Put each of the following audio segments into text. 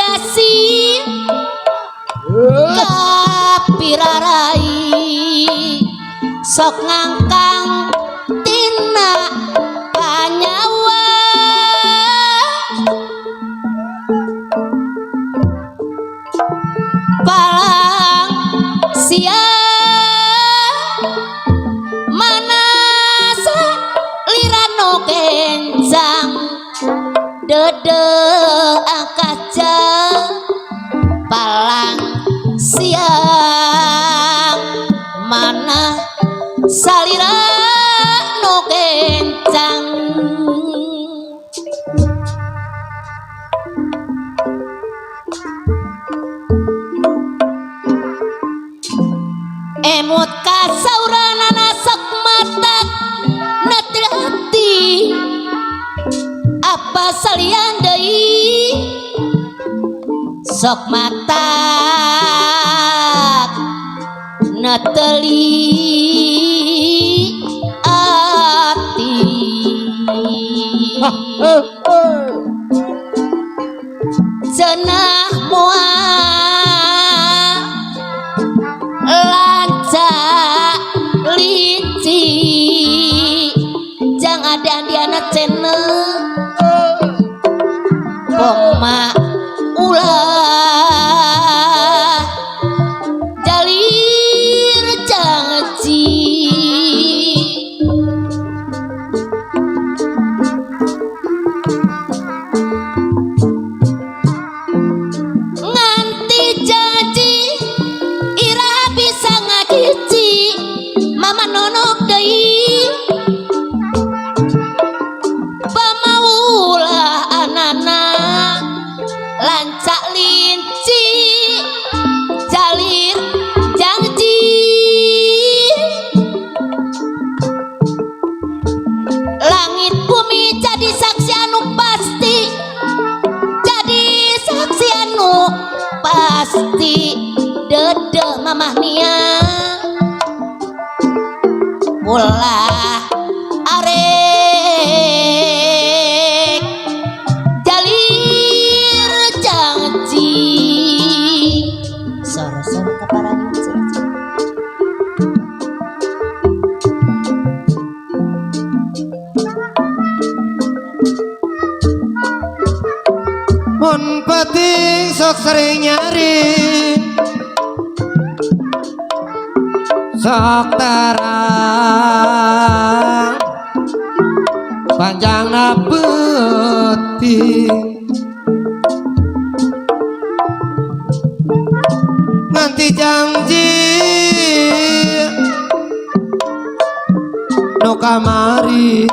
dasi kapirarai sok ngangkang tina panyawa palang siang manasa lirano kencang dede akaja palang siang mana salira no kencang emut kasaurana nasak mata nati apa salian deui sok mata nateli ati cenah moal lanca linci jang ada diana cenah poma ulah jalir janji nganti janji ira bisa ngagici mama nonok deui pamaulah anana lancak linci jalir janji langit bumi jadi saksi anu pasti jadi saksi anu pasti dede mamah nia ulah arek jalir janji soro-soro kaparangin janji mun penting sok sering nyari sok terang panjang penting nganti janji no kamari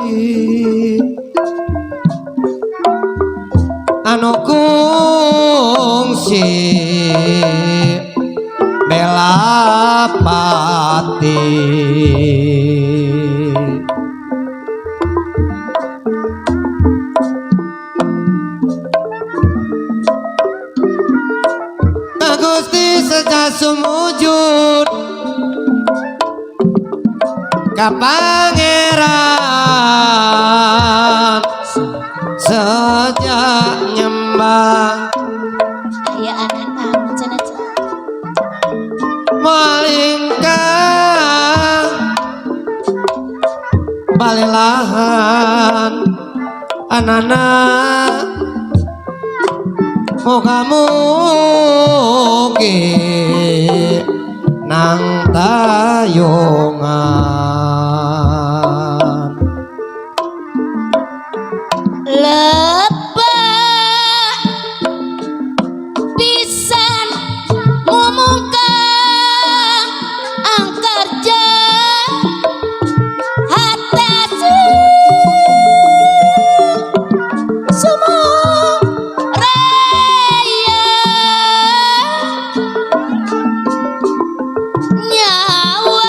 anu kungsi bela pati Gusti sejak sumujud ka pangeran sejak nyembah aya anak cenah malingkah balelahan anana mugi nang tayongan lebah pisan ngomongkan angkarja hatasi sumong raya nyawa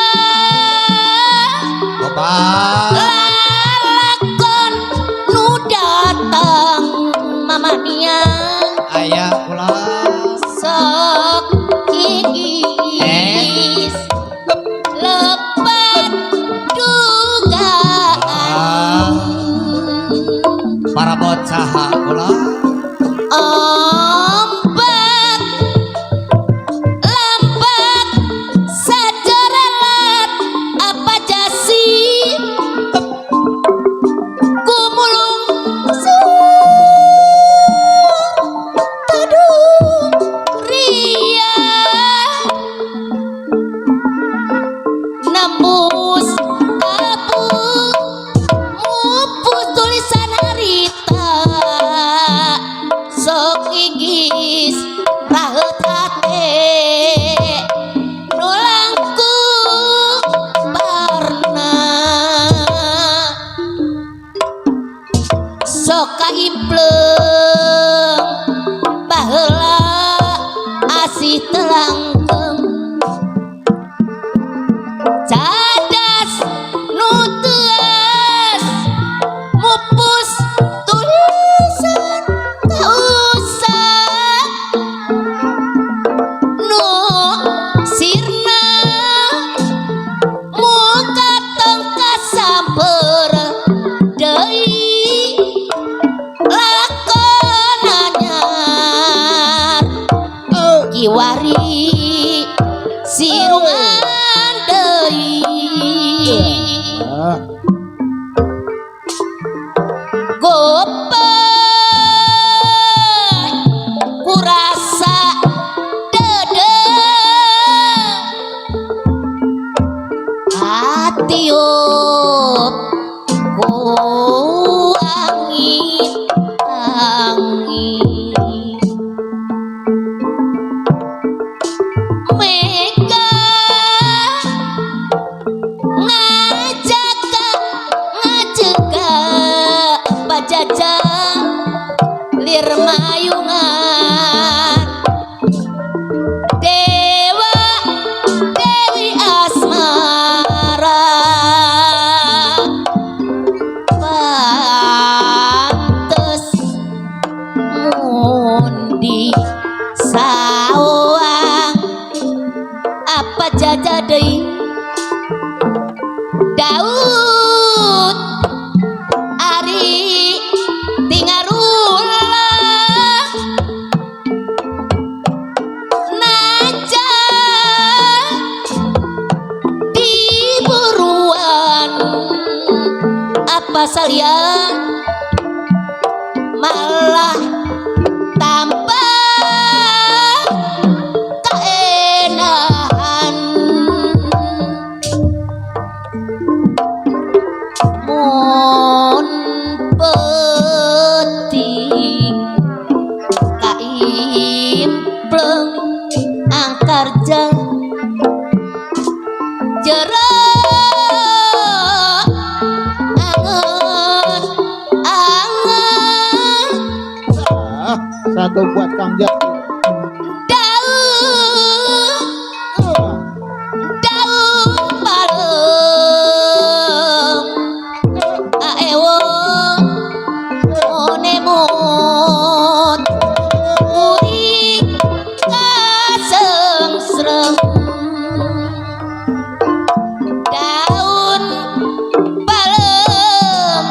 gigis raheut hate nu langkung parna sok kaimpleng baheula asih teu langgeng cadas nu teuas mupus tulisan kausah nu sirna muka tong kasamper deui lakon anyar kiwari sirungan deui gopeng kurasa dedeng atiup ku angin mega ngajaka ngajega pajajang lir mayungan dewa dewi asmara pantes mundi sawang apa jaja deui Daud Ari tingarulah najan diburuan apa salia malah tambah kaenahan mun penting kaimpleng angkar jang jero angen angen satu buat Kang Jaki. daun parem aewo onemot uring kasengsrem daun palem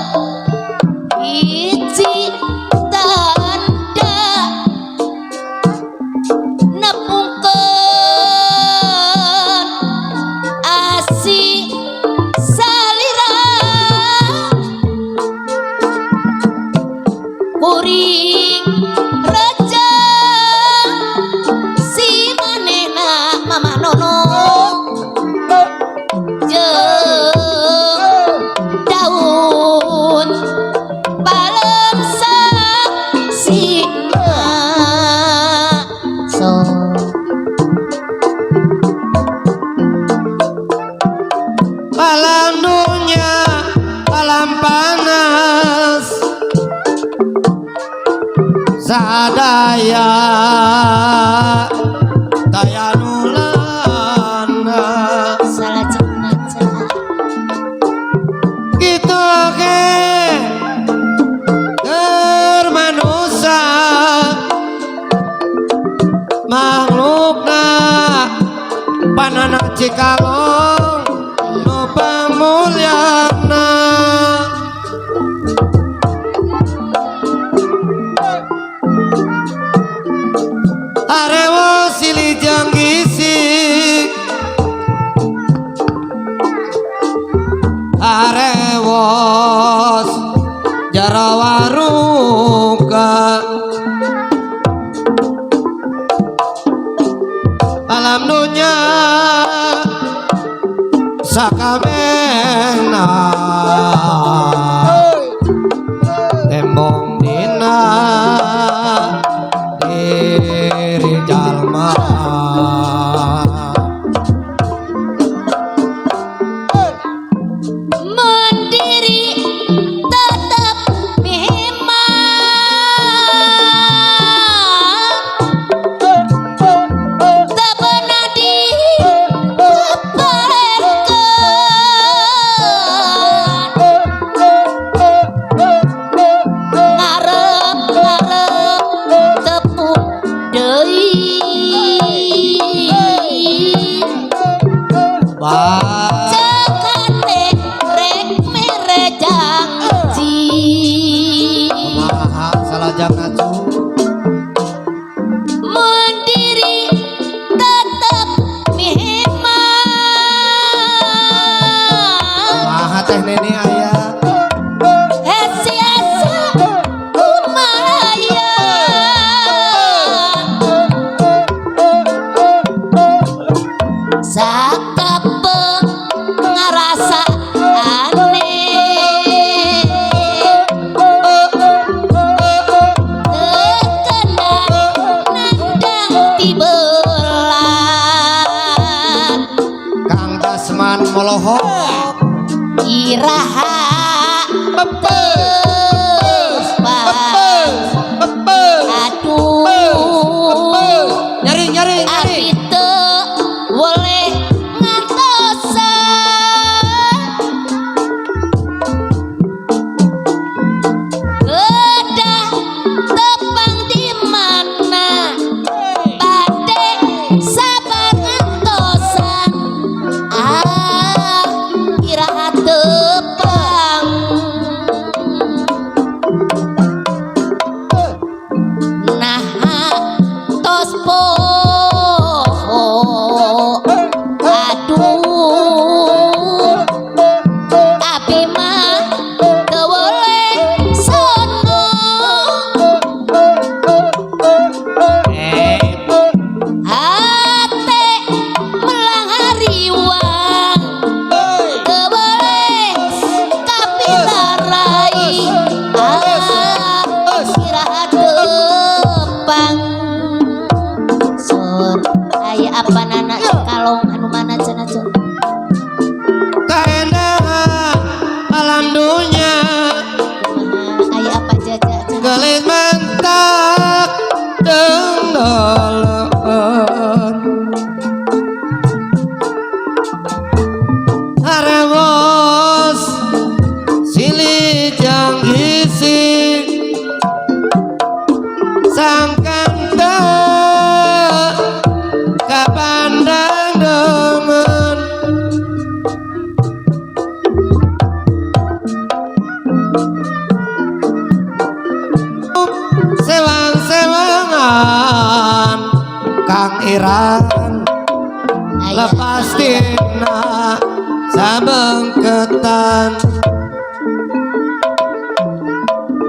hiji tanda nepungkeun asih salira kuring reja si manehna mama nono jeung daun palem saksina so alam dunya alam panas sadaya daya nulana salah cenah gitu ke manusia makhlukna panana cikalong nu pamulyana arewo silih jeung gisik arewos jarawaruka alam dunya sakabehna tembong dina Wah, cekate rek mere janji kumaha salajang atuh. mendiri tetep mihimah Kumaha teh neni aya. hesiasa kumaya sakapeng ngarasa aneh tekenan nandang tibelan Kang Dasman molohok. iraha Bebes, bebes. aduh Nyari. abi teu boleh ngantosan kedah tepang di mana bade sabar ngantosan iraha tepang nah tos poho aduh abi mah teu boleh sono hate melang hariwang teu boleh kapitarai iraha tepang sur aya apa nana kalong anu mana cenah cen Kaendangan alam dunia aya apa jaja cenah gelis mentak dengdoleun. Aremos silih jang gisik sangkanta kapandang demen. Sewang-sewangan Kang Iran aya lepas tina sabengketan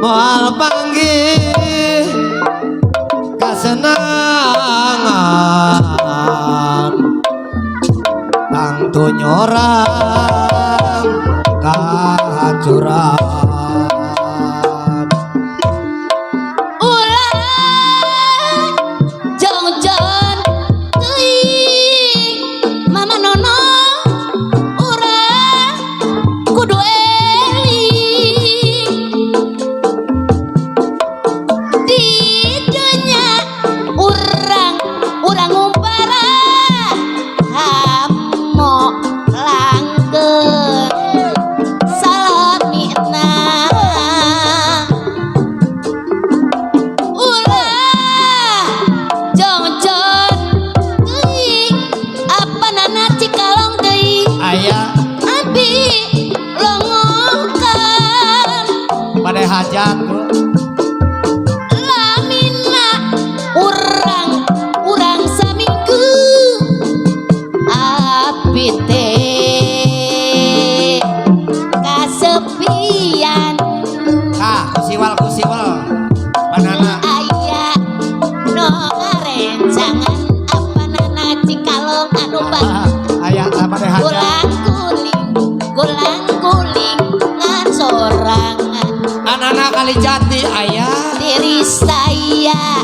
moal panggih kasenangan tangtu nyorang kahacuran. ulah jongjon teuing mama nono urang kudu eling di dunya urang ngumpara hamo langgeng salamina ulah jongjon teuing apa nana cikalong deui Aya abi longongkan pada hajat Bu. lamina urang saminggu abi teh kasepian Kusiwal banana aya no ngarencangan apa nana cikalong anu bang aya pada hajat gulang-guling ngan sorangan anak-anak kali jati aya diri saya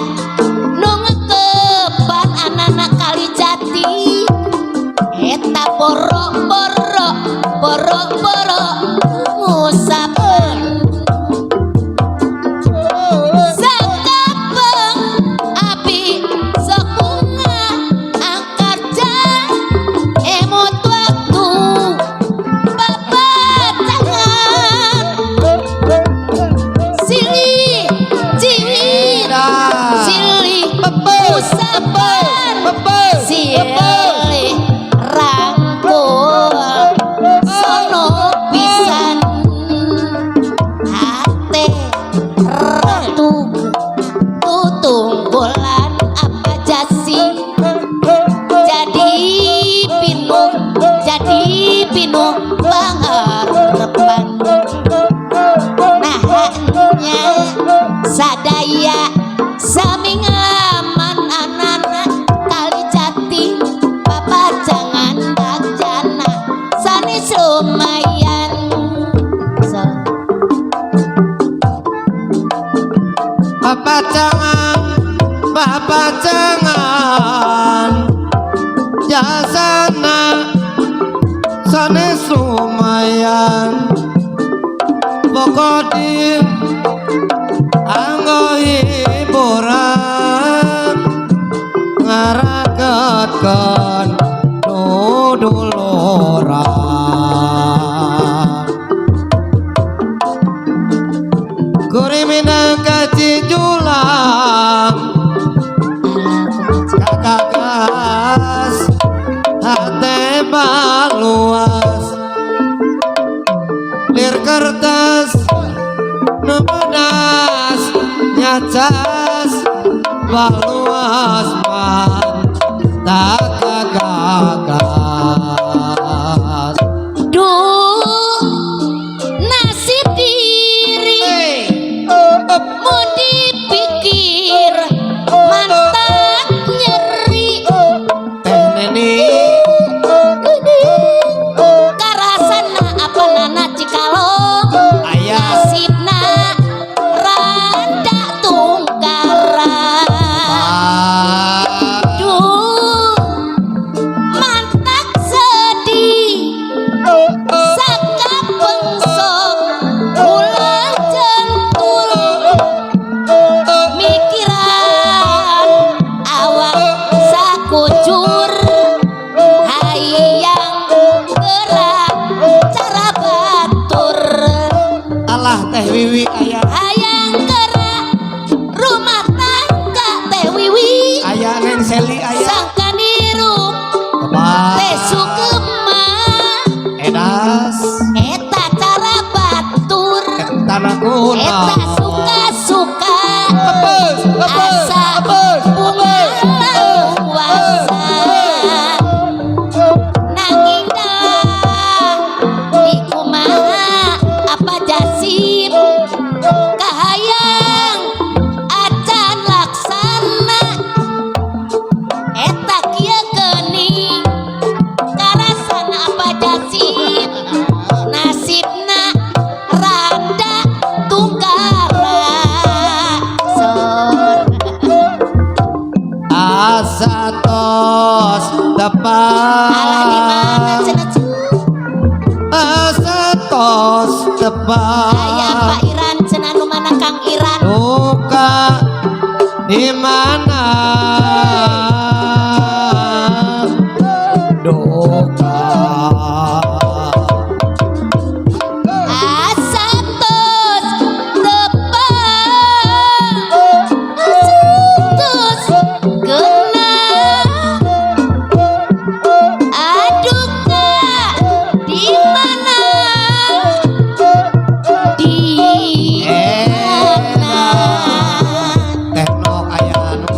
nu ngekepan anak-anak kali jati eta boro-boro ngusapan sakapeng abi sok bunga angkar jan emot waktu babat tangan silih ciwin silih usapan silih rangkul pinu pangarepan nahanya sadaya sami ngaman anana kali jati papajangan dakjana sanes lumayan papajangan jasana sanes lumayan pokoknya anggo hiburan ngaragetkeun duduluran kurimina kaci julang kagagas hate baluas lir kertas nemenas nyacas baluas man tak kagagas duh nasib diri mau dipikir mantak nyeri teh neni karasana apa nana cikalong ayah nasibna randa tungkara duh mantak sedih saka pengsok ulah jentul mikiran awak sakujur hayang gerak cara batur alah teh wiwi ayah hayang gerak rumah tangga teh wiwi ayah neng Seli ayah sangka nirup kebal teh sukema edas eta cara batur tanah kuna eta suka-suka apes asa bunga luasa nanging dah di kumaha apa jasib kahayang acan laksana eta kieu geuning karasana apa jasib nasibna randa tungkara sor asa tos alah di mana tepat cenah cu asa tos aya tepat Pak Iran cenah nu mana Kang Iran duka di mana duka asa tos tos geunah aduh Kak di mana di mana tekno aya anu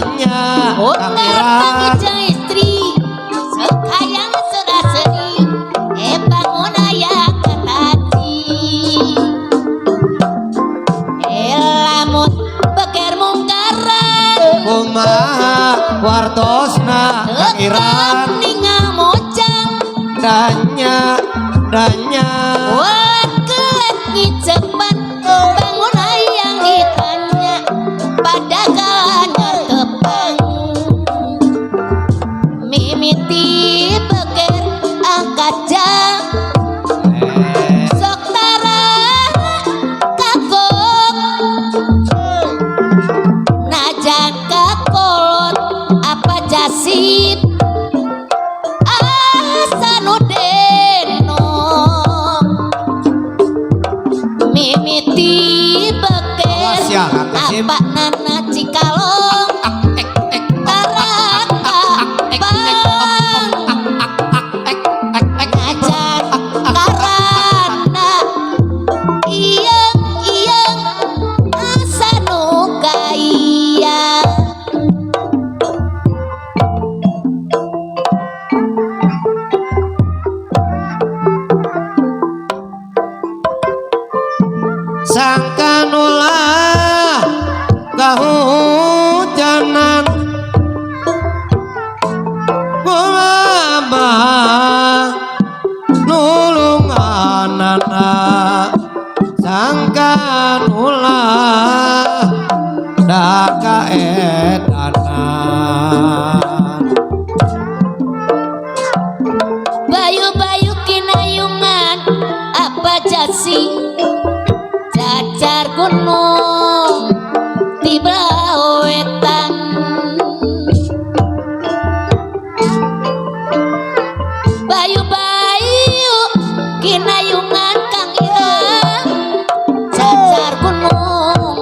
danya Utar kamera pangija istri sekayang sudah seni bangun ayah kataji lamun beker mungkaran kumaha wartosna tetap kangiran ningal mojang danya wan kelet ngicepan bangun ayang ditanya pada kalanya tepang mimiti beker angkat jam sok tara kagok najan kakolot apa jasib asanudeno mimiti beker Sialan, Kasim. apa nana cikalong taraka bang ngajar karana iyeng asa nu kaya sangka nulah kahujanan kumama nulunganana sangka nulah daka edanan bayu-bayu kinayungan apa jasi cacar gunung di belah wetan bayu-bayu kinayungan kang irang cacar gunung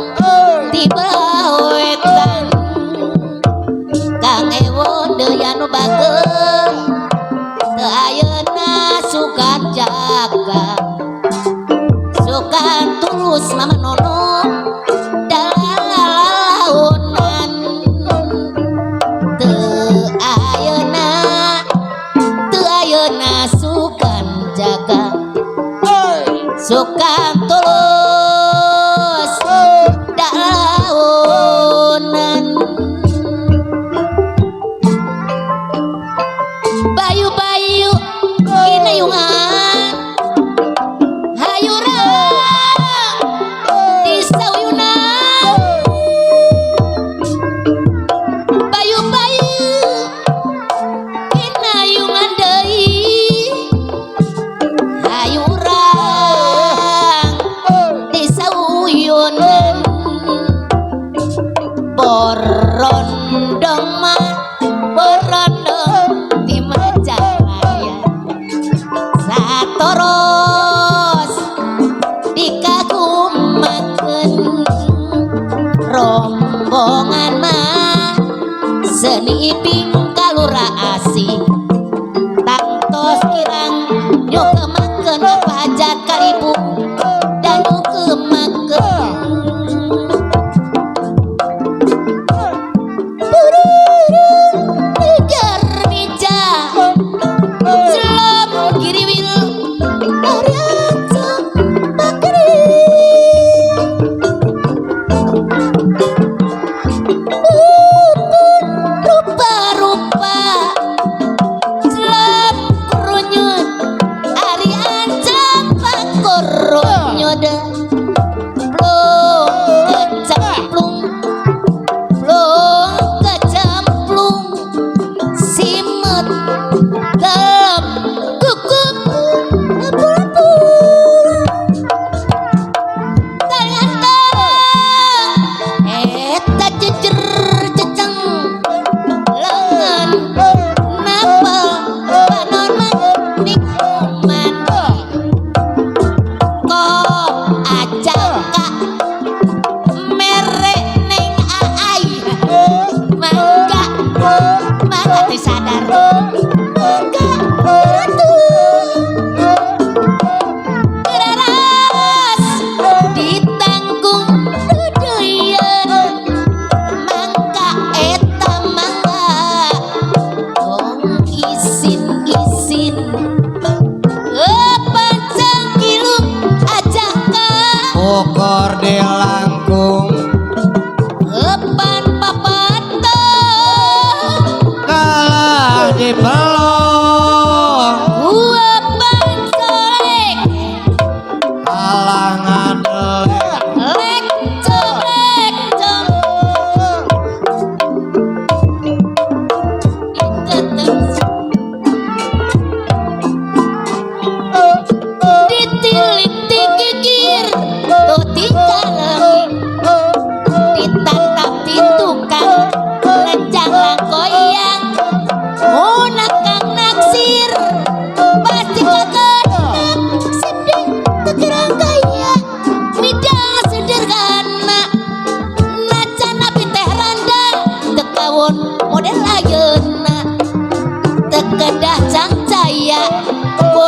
di belah wetan kang ewo deuyanu bageng teu ayeuna sukan jaga sukan tulus mama nono dalalaunan teu ayeuna sukan jaga sukan tulus dalalaunan bayu-bayu kinayungan hayurang di sauyunan bayu-bayu kinayungan deui hayurang di sauyunan borondong mah borondong di Majalaya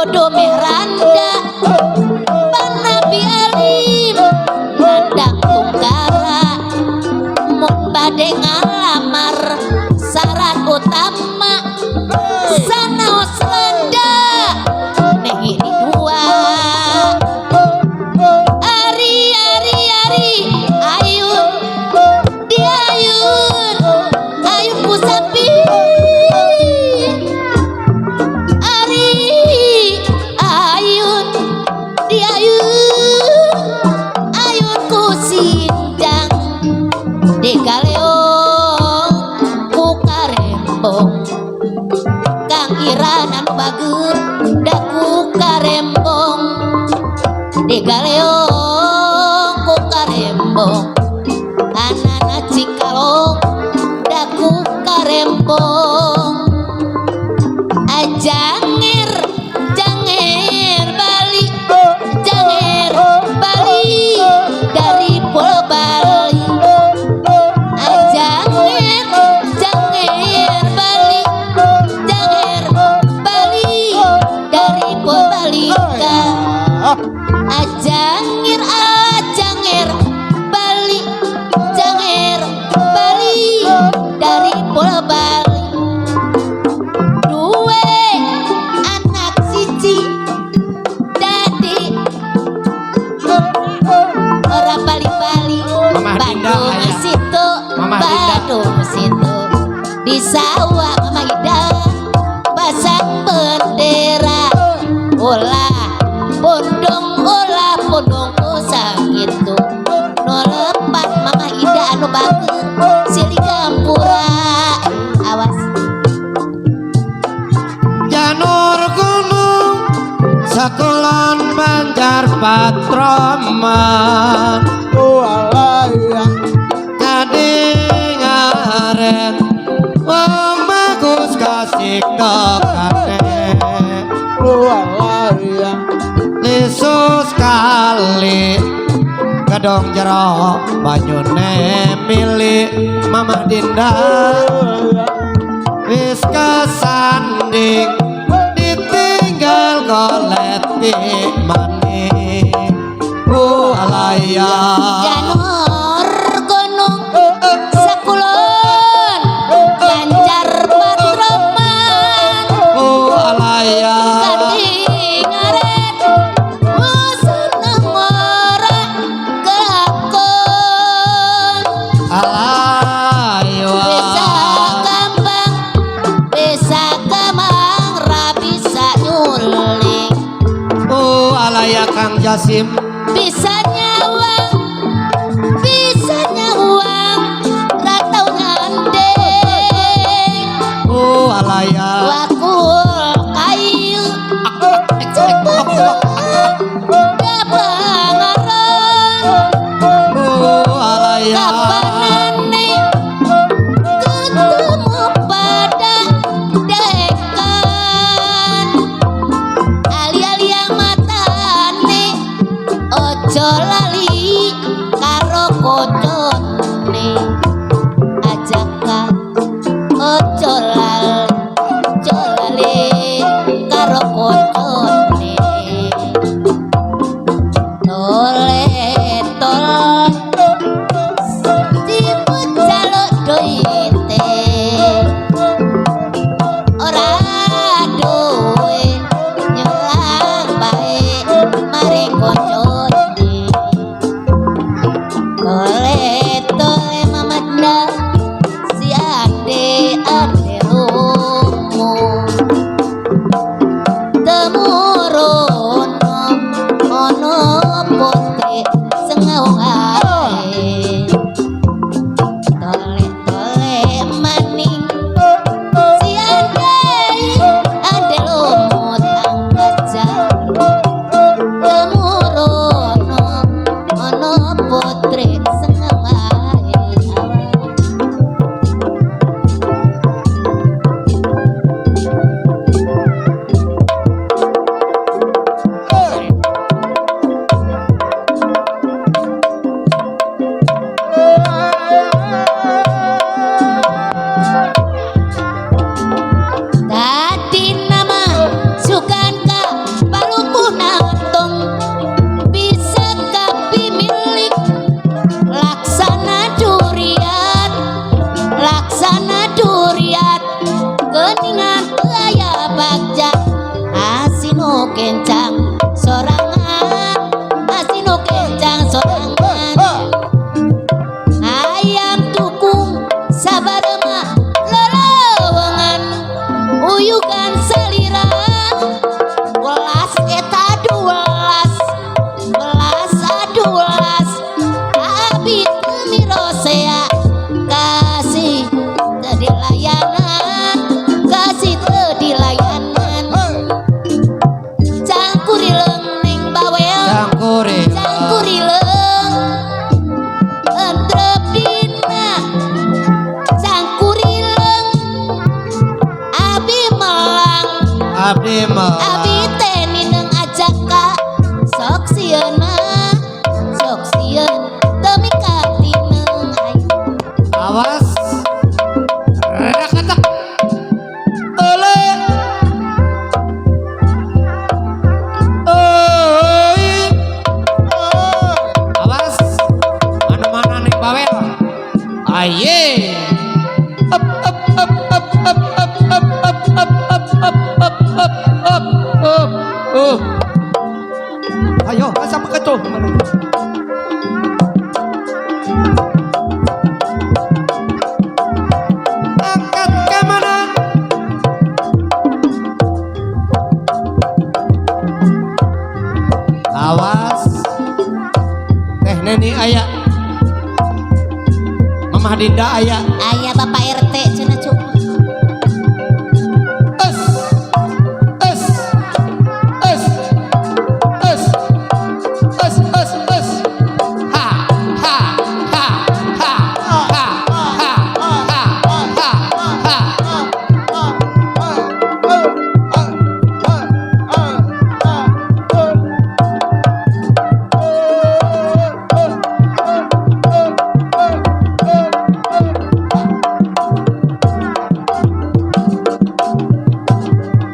bodoh meranda panabi alim nandang tungkara mun bade ngalamar syarat utama sanaos randa neng ini dua ari ayun diayun ayun pusapi ari ayun diayun ayun kusindang digaleong ku karembong kang iran anu bager daku karembong digaleong ku karembong anana cikalong daku karembong janger Bali dari Pulau Bali janger Bali dari Pulau Bali janger Bali dari Pulau Bali duwe anak siji dadi ora bali-bali Mama Dinda, Bandung ayah. situ Mama Dinda. Bandung situ di sawah Mama Ida pasang bendera ulah pondong sakitu no lepat Mama Ida anu bager silih gampura awas Janur gunung Sekulon Banjar Patroman Walaya Kadingaren Wong bagus kasih kekate Walaya Lisus kali Gedong jero Banyune milik Mama Dinda Wis kesanding ditinggal koleti maning alaya Janur gunung Sekulon Banjar Patroman alaya Kadingaren museneng ora kelakon alaya bisa gamang ra bisa nyuling alaya Kang Jasim bisa nyawang ratau ngandeng alaya wakul kayu gabangaron alaya kapanane ketemu pada dekan ali-ali yang matane ojo lali karo kocone ajakan ojo lali karo kocone tol sibut jaluk doite ora duwe nyulang bae mari kocone tole Mamanda si ade rumu temurun ono putri sengaung ae tole maning si ade lumut angkat jalur temurun ono putri sengaung ae abdi mah Abi teh nineng ajak ka sok sieun mah sok sieun teu mika tineng aing awas rakatak ole oi awas anu mana nih bawel aye up up up up up up up up up up up up up up up ayo masa beketuh angkat ke mana awas teh neni aya Mamah Dinda aya aya Bapak RT cenah cuma es es es es es es es ha ha ha ha ha ha ha ha ha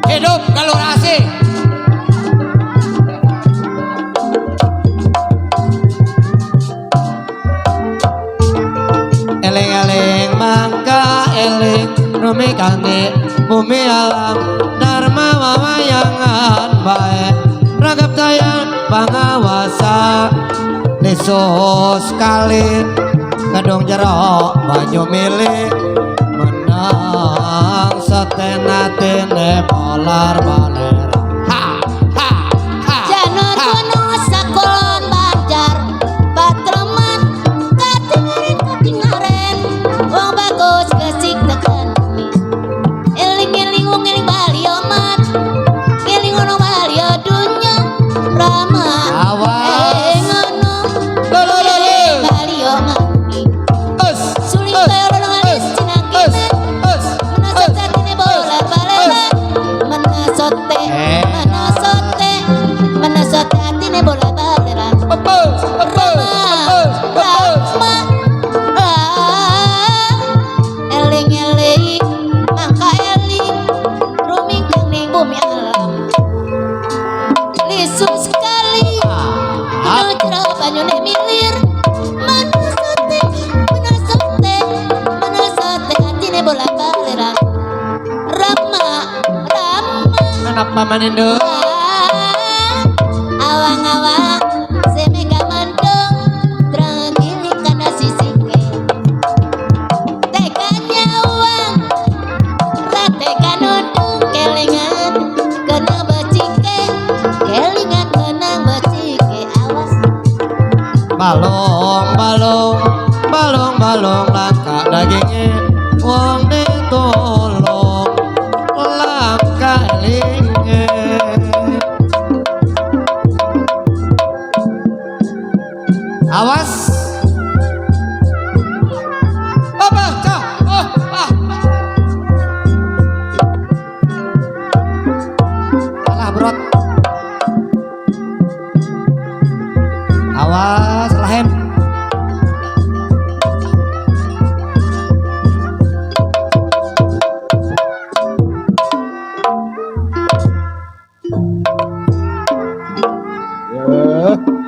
hidup kalorasi eleng-eleng mangka eling rumi kangge bumi alam dharma mamayangan bae ragap tayang pangawasa lisus kali kadung jero banyu milik menang setena tene polar baler ha ha ha Janur ha. gunung sakulon banjar Patraman katingaren wong bagus gesik tekan eling-eling wong eling bali omat eling ono bali dunya rama Awas. eling ono Lolololo. eling bali omat Us, suling us, kaya orang alis us, cina us, kene us, menasot us. satine bola balelan menasote menasote menasote atine bola balelan Apus, apus, apus, apus. eling-eling mangka eling ruming kening bumi alam lisu sekali kena cerah banyune milir menasote menasote menasote atine bola baleran rama rama Kenapa manindo? awang-awang semega mandong terangili kana sisike tekanya uang rateka nudung kelingan kena becike kelingan kenang becike awas Balong, balong, balong, balong, langka dagingnya wong ditolong langka elingnya awas apa cah oh ah alah brot awas lahem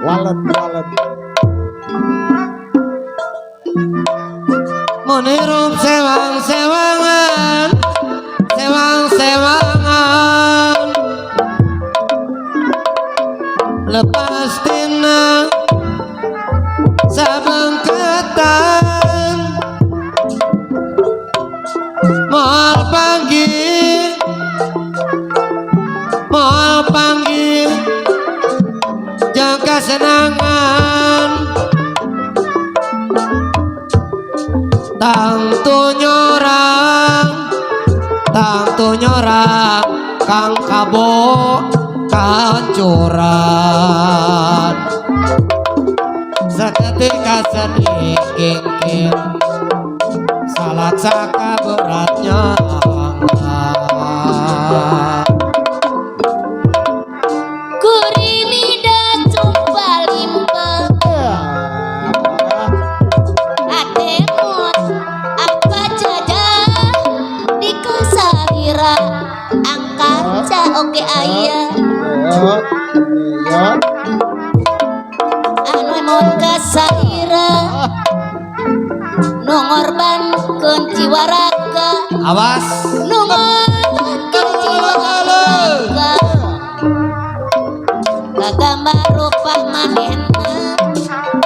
Walet walet. menirup sewang-sewangan sewang-sewangan lepas tina sabengketan mal panggil jaga senangan tang tu nyorang kang kabo kancuran seketika sedih kingkin salat saka beratnya aya Yot, yot. anu emot kasaira nu ngorbankeun jiwa raga Awas. nu ngorbankeun jiwa raga kagambar rupa manehna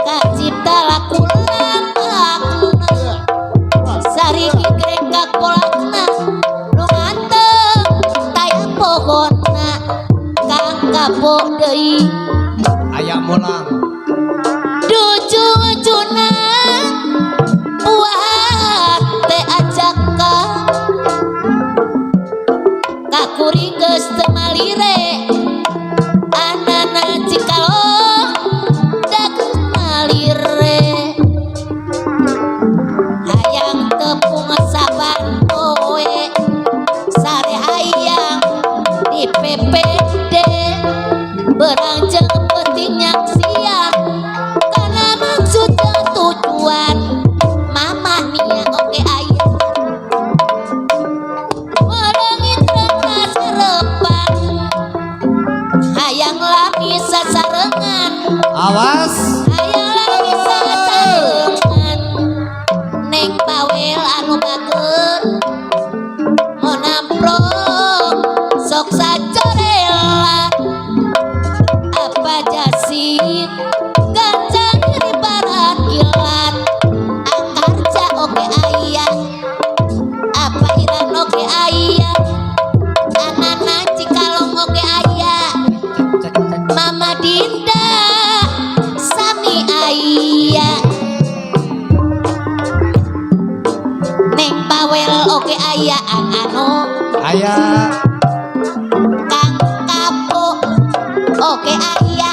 kacipta laku lamakna sarigi grek kakolakna nu nganteng taya pohonna kang kapok deui Aya mulang. Duju-juna buah teh ajaka kakuri geus teu malire anana cikalong dageus malire hayang tepung saban poe sare hayang di PPD berang jeung penting nyaksian karena maksud dan tujuan mama nia oke aya merengi terang sarepan hayang lami sasarengan Awas. hayang lami sasarengan neng bawel anu bageut monamprong sok sacorelan apa jasit gancang di barat kilat akarja oke aya apa iran oke aya anana cikalong oke aya mama dinda sami aya neng bawel oke aya anu Aya. kang kapok oke aya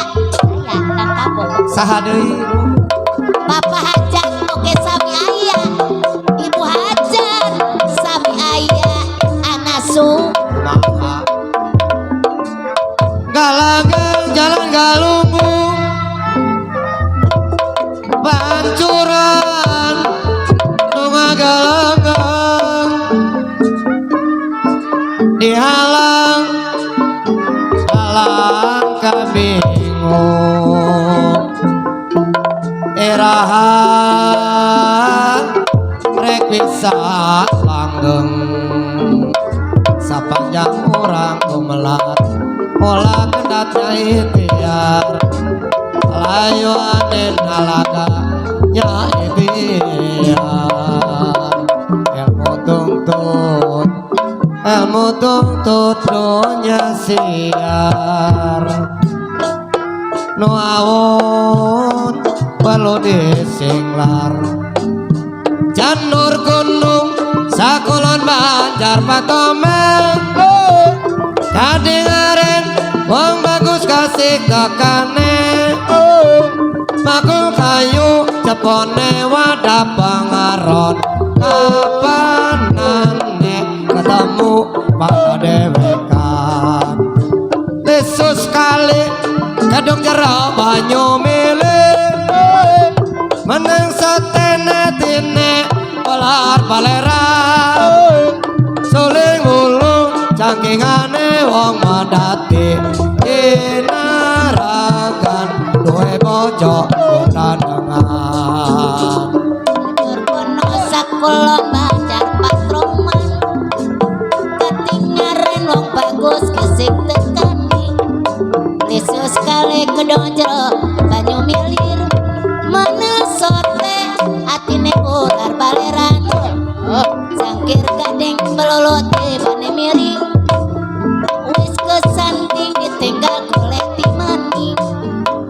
kang kapok Saha deui? Papa Hajan oke sami aya Ibu Hajan sami aya anasu Maha. Galangan jalan galunggung pancuran nu ngagalanggang dihalang halang kabingung iraha rek bisa langgeng sapanjang orang gumelar pola kendatnya ikhtiar layu anen halaga nya ikhtiar ilmu tuntut dunya siar nu awon perlu disinglar janur gunung sakulon banjar patomeng kadingaren wong bagus kasih kakane makul kayu cepone wadah pangaron kapanane ketemu pada dewekan lesus kali kadung jero banyu milih meneng satene tine olar balera suling ulung cangkingane wong madati inaragan duwe bojo kondangan Turkono sakulon banjar patroman ketinggaran wong bagus kesik tekani lesus kali kedong jero banyu milir menesote atine ular baleran sangkir gading belolote bane miring wis kesanding ditinggal kolekti maning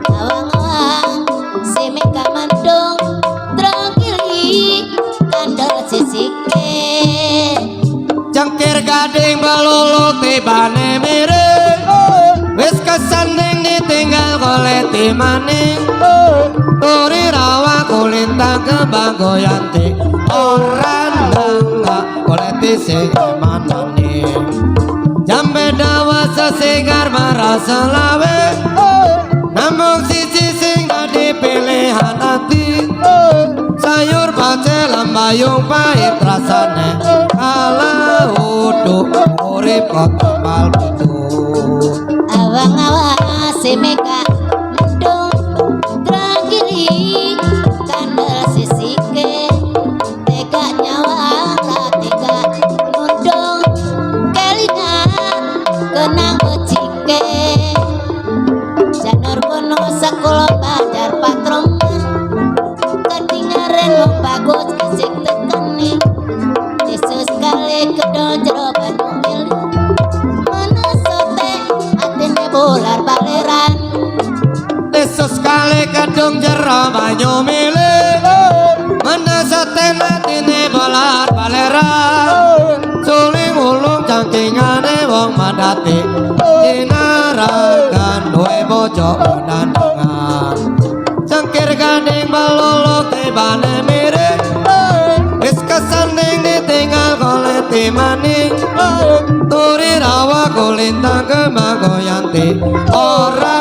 awang-awang si meka mandong drogili kandel sisike cangkir gading balulu tibane miring wis kesanding ditinggal koleti maning turi rawa kulintang kembang goyanti orang nangga koleti semanani jambe dawa sesegar marasa lawe namun sisi sing dipilihan hati sayur pace lambayung pahit rasane kala uduk urip kok kembal butuh semeka mendung terangkiri kandel sisike tega nyawa tega mundung kelingan kenang becike janur bono sakulo bajar patrongan ketinggaran wong bagus kesik tekani Yesus kali kedol jero banyu mili menesote atine bolar baleran Yesus kali kedung jero banyu mili menesote atine bolar baleran suling ulung cangkingane wong mandati dinarakan duwe bojo dandangan cengkir gandeng balolo tibane miring wis kesanding ditinggal koleti maning turi rawa kulintang kemang goyanti ora